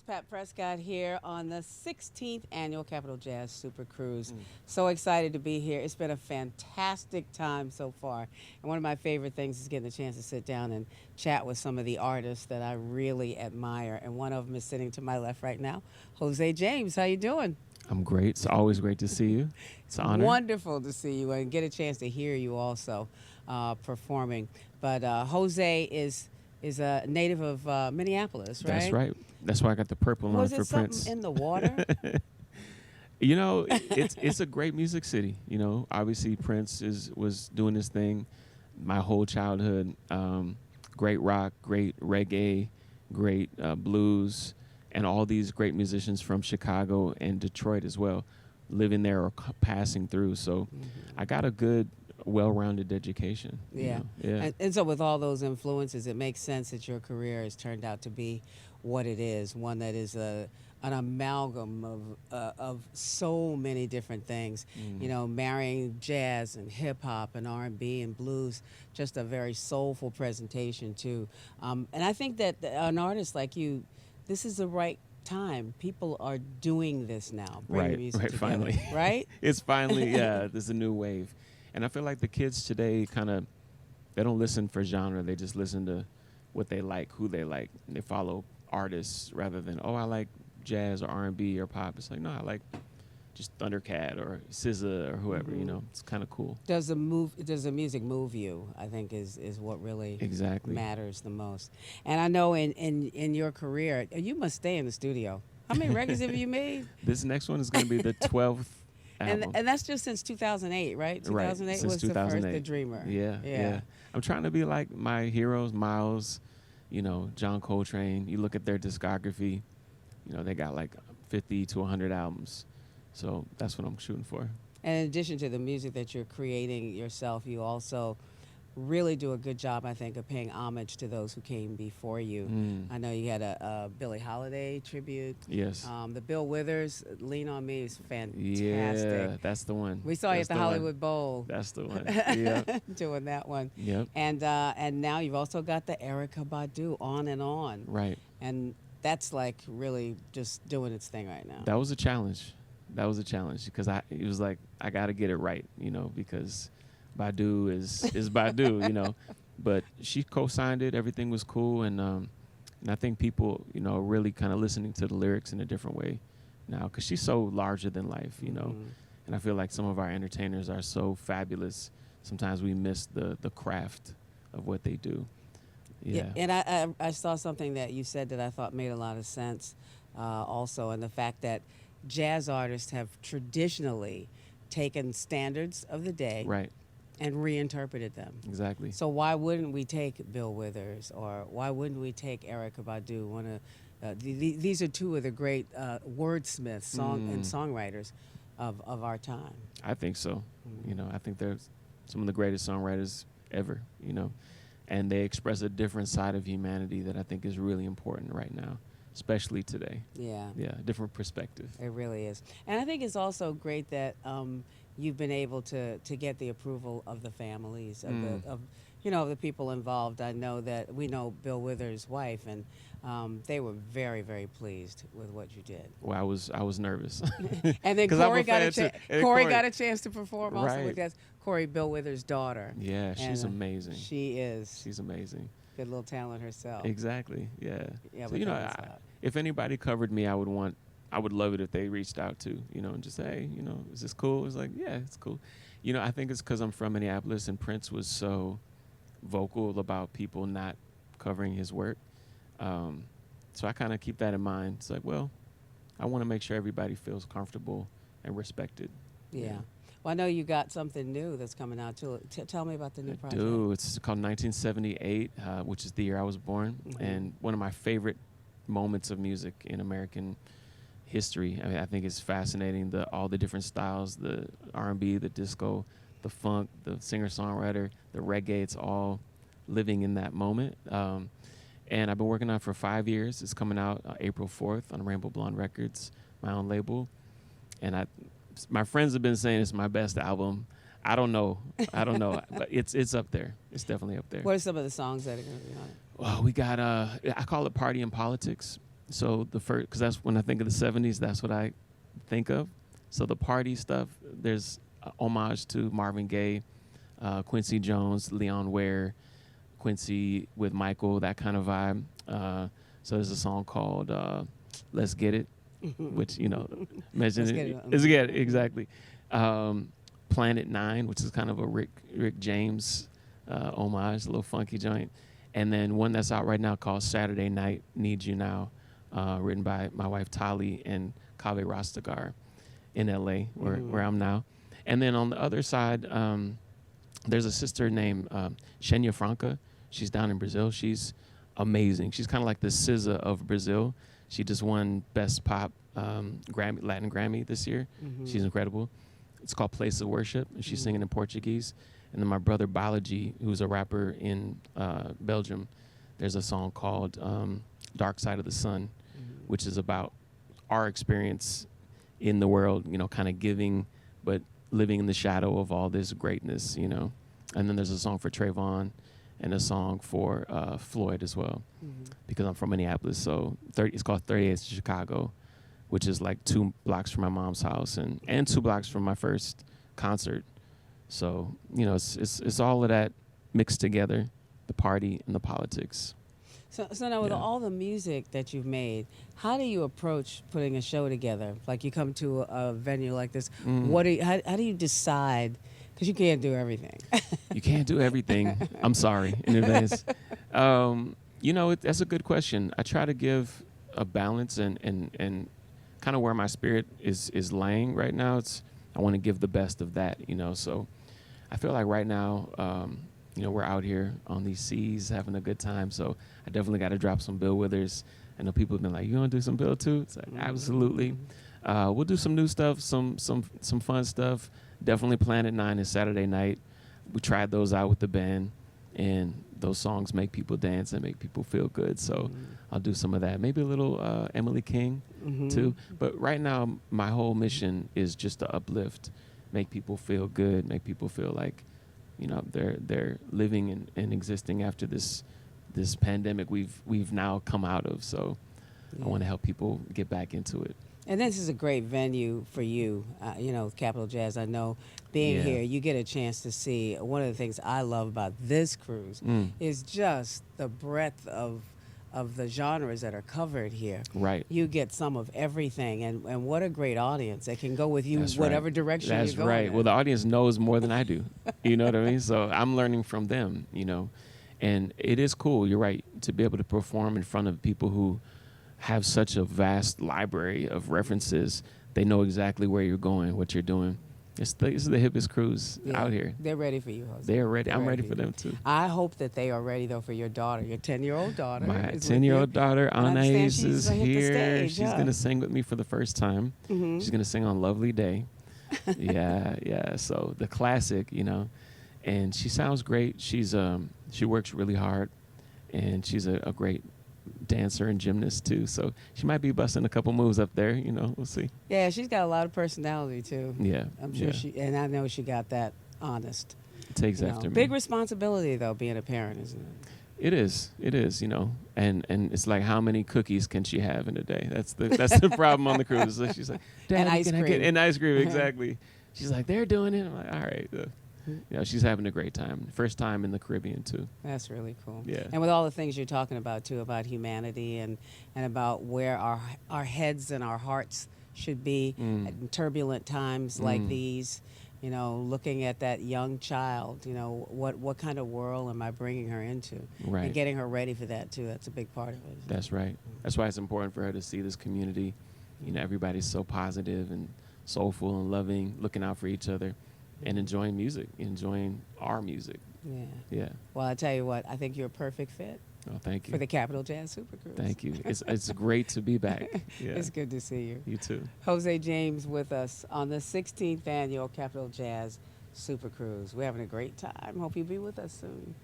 Pat Prescott here on the 16th annual Capital Jazz SuperCruise. So excited to be here. It's been a fantastic time so far. And one of my favorite things is getting the chance to sit down and chat with some of the artists that I really admire. And one of them is sitting to my left right now, Jose James. How you doing? I'm great. It's always great to see you. It's an honor. Wonderful to see you and get a chance to hear you also performing. But Jose is a native of Minneapolis, right? That's right. That's why I got the purple on for something Prince. In the water? You know, it's a great music city. You know, obviously Prince was doing his thing my whole childhood. Great rock, great reggae, great blues, and all these great musicians from Chicago and Detroit as well, living there or passing through. So I got a good, well-rounded education. Yeah. You know? Yeah. And so with all those influences, it makes sense that your career has turned out to be what it is, one that is an amalgam of so many different things. You know, marrying jazz and hip-hop and R&B and blues, just a very soulful presentation too. And I think that an artist like you, this is the right time. People are doing this now, bringing music together, finally. right? It's finally, yeah, there's a new wave. And I feel like the kids today they don't listen for genre. They just listen to what they like, who they like. And they follow artists rather than, I like jazz or R&B or pop. It's like, no, I like just Thundercat or SZA or whoever, you know. It's kind of cool. Does the music move you? I think is what really matters the most. And I know in your career, you must stay in the studio. How many records have you made? This next one is going to be the 12th album. And that's just since 2008, right? 2008 was 2008. The first, The Dreamer. Yeah. I'm trying to be like my heroes, Miles, you know, John Coltrane. You look at their discography, you know, they got like 50 to 100 albums. So that's what I'm shooting for. And in addition to the music that you're creating yourself, you also really do a good job, I think, of paying homage to those who came before you. I know you had a Billie Holiday tribute. Yes. The Bill Withers, Lean on Me is fantastic. Yeah, that's the one. We saw you at the Hollywood Bowl. That's the one. Yeah. Doing that one. Yep. And now you've also got the Erykah Badu, On and On. Right. And that's like really just doing its thing right now. That was a challenge. Because it was like, I got to get it right, you know, because Badu is Badu, you know. But she co-signed it. Everything was cool. And I think people, you know, are really kind of listening to the lyrics in a different way now because she's so larger than life, you know. And I feel like some of our entertainers are so fabulous. Sometimes we miss the craft of what they do. Yeah. And I saw something that you said that I thought made a lot of sense also, and the fact that jazz artists have traditionally taken standards of the day and reinterpreted them. Exactly. So why wouldn't we take Bill Withers, or why wouldn't we take Erykah Badu? These are two of the great wordsmiths and songwriters of our time. I think so. You know, I think they're some of the greatest songwriters ever, you know. And they express a different side of humanity that I think is really important right now, especially today. Yeah. Yeah, different perspective. It really is. And I think it's also great that you've been able to get the approval of the families, of the people involved. I know that we know Bill Withers' wife, and they were very, very pleased with what you did. Well, I was nervous. And then Corey got a chance to perform also with us. Corey, Bill Withers' daughter. Yeah, she's amazing. She is. She's amazing. Good little talent herself. Exactly. Yeah. So, you know, if anybody covered me, I would love it if they reached out to, you know, and just say, hey, you know, is this cool? It's like, yeah, it's cool. You know, I think it's because I'm from Minneapolis and Prince was so vocal about people not covering his work. So I kind of keep that in mind. It's like, well, I want to make sure everybody feels comfortable and respected. Yeah. Well, I know you got something new that's coming out too. Tell me about the new project. It's called 1978, which is the year I was born, and one of my favorite moments of music in American history. I mean, I think it's fascinating, all the different styles, the R&B, the disco, the funk, the singer-songwriter, the reggae. It's all living in that moment. And I've been working on it for 5 years. It's coming out April 4th on Rainbow Blonde Records, my own label. And my friends have been saying it's my best album. I don't know, but it's up there. It's definitely up there. What are some of the songs that are going to be on it? Well, we got I call it Party and Politics, So the first, because that's when I think of the '70s, that's what I think of. So the party stuff, there's homage to Marvin Gaye, Quincy Jones, Leon Ware, Quincy with Michael, that kind of vibe. So there's a song called "Let's Get It," which imagine Let's get it exactly. Planet Nine, which is kind of a Rick James homage, a little funky joint, and then one that's out right now called "Saturday Night Need You Now," written by my wife Tali and Kaveh Rastagar in LA, where I'm now. And then on the other side, there's a sister named Xenia Franca. She's down in Brazil. She's amazing. She's kind of like the SZA of Brazil. She just won Best Pop Latin Grammy this year. She's incredible. It's called Place of Worship, and she's singing in Portuguese. And then my brother Balaji, who's a rapper in Belgium, there's a song called Dark Side of the Sun, which is about our experience in the world, kind of giving, but living in the shadow of all this greatness, And then there's a song for Trayvon and a song for Floyd as well, because I'm from Minneapolis. So it's called 38th Chicago, which is like 2 blocks from my mom's house and 2 blocks from my first concert. So, it's all of that mixed together, the party and the politics. So now with all the music that you've made, how do you approach putting a show together? Like you come to a venue like this, how do you decide? Because you can't do everything. You can't do everything. I'm sorry in advance. That's a good question. I try to give a balance and kind of where my spirit is laying right now. I want to give the best of that, So I feel like right now, we're out here on these seas having a good time. So I definitely got to drop some Bill Withers. I know people have been like, "You want to do some Bill too?" It's like, absolutely. We'll do some new stuff, some fun stuff. Definitely Planet 9 is Saturday night. We tried those out with the band, and those songs make people dance and make people feel good. So I'll do some of that. Maybe a little Emily King too. But right now, my whole mission is just to uplift, make people feel good, make people feel like, they're living and existing after this pandemic we've now come out of. So I want to help people get back into it. And this is a great venue for you, Capitol Jazz. I know being here, you get a chance to see. One of the things I love about this cruise is just the breadth of the genres that are covered here. Right. You get some of everything, and what a great audience that can go with you whatever direction That's you're going. That's right. In. Well, the audience knows more than I do. You know what I mean? So I'm learning from them, And it is cool, you're right, to be able to perform in front of people who have such a vast library of references. They know exactly where you're going, what you're doing. This is the hippest cruise out here. They're ready for you, Jose. They're ready. I'm ready for them, too. I hope that they are ready, though, for your daughter, your 10-year-old daughter. My 10-year-old daughter, Anais, is here. She's going to sing with me for the first time. She's going to sing on Lovely Day. Yeah. So the classic, And she sounds great. She works really hard, and she's a great dancer and gymnast too, so she might be busting a couple moves up there. We'll see. Yeah, she's got a lot of personality too. Yeah, I'm sure and I know she got that honest. It takes after me. Big responsibility though, being a parent, isn't it? It is. And it's like, how many cookies can she have in a day? That's the problem on the cruise. So she's like, Dad, and ice cream. Ice cream, exactly. She's like, they're doing it. I'm like, all right. She's having a great time. First time in the Caribbean too. That's really cool. Yeah. And with all the things you're talking about too, about humanity and about where our heads and our hearts should be at turbulent times like these, looking at that young child, what kind of world am I bringing her into? Right. And getting her ready for that too. That's a big part of it. That's right. That's why it's important for her to see this community. Everybody's so positive and soulful and loving, looking out for each other. And enjoying music, enjoying our music. Yeah. Well, I tell you what, I think you're a perfect fit. Oh, thank you. For the Capitol Jazz SuperCruise. Thank you. It's great to be back. Yeah. It's good to see you. You too. Jose James with us on the 16th annual Capitol Jazz SuperCruise. We're having a great time. Hope you'll be with us soon.